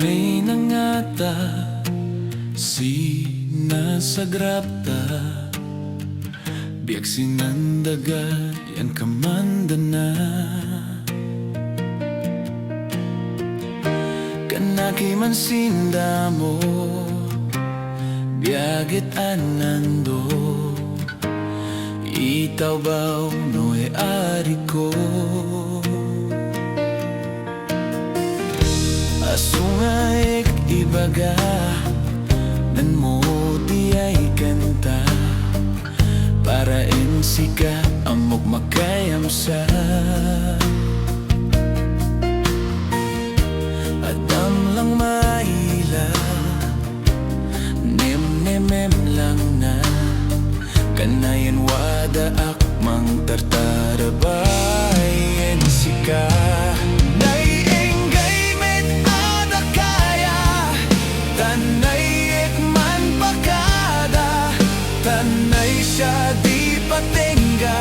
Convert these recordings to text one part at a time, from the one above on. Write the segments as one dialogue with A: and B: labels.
A: Pay nangata si nasagrapta biag sinandaga yan kamandana kanaki man sindamo biagit anando itaw baw noe ari ko asungaik ibaga dan mo di ay kanta para ensika amok makayam sa adam lang maila nem lang na kanayan wada akmang tartarabay ensika di patenga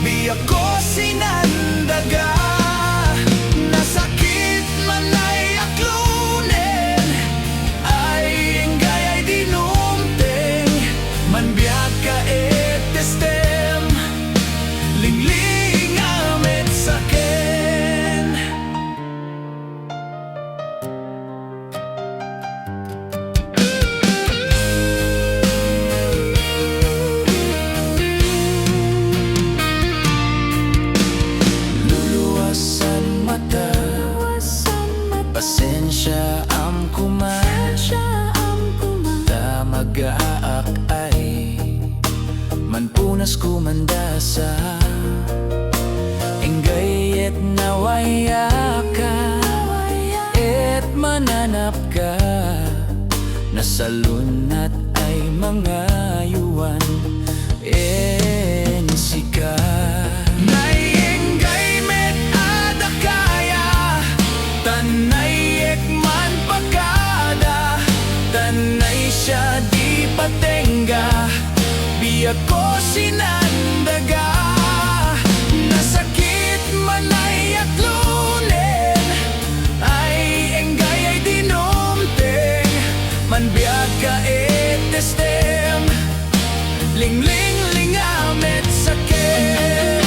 A: biyak ko sinandaga nasakit man ay aklunen ay enggay ay dinumteng man biyak ka etestem lingling amet saken pasensya am kuman ta mag-aak ay manpunas kumandasa enggay et nawaya ka et mananap ka nasalunat ay mga yuwan ensika siya di patenga biyak ko sinandaga nasakit man ay aklunen ay enggay ay dinumteng man biyak ka etestem lingling lingamet saken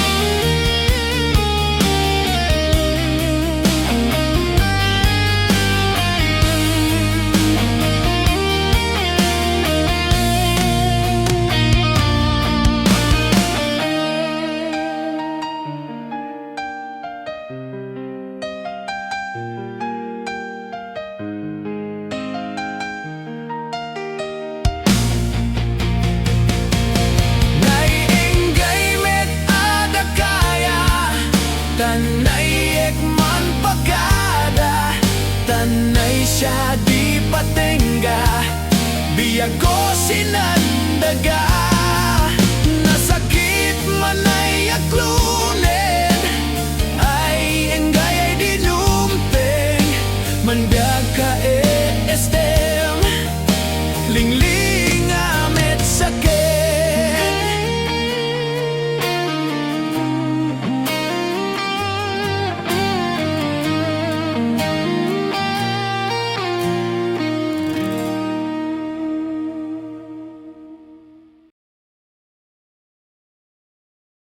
A: tanay ekman pakada tanay siya di patenga biyak ko sinan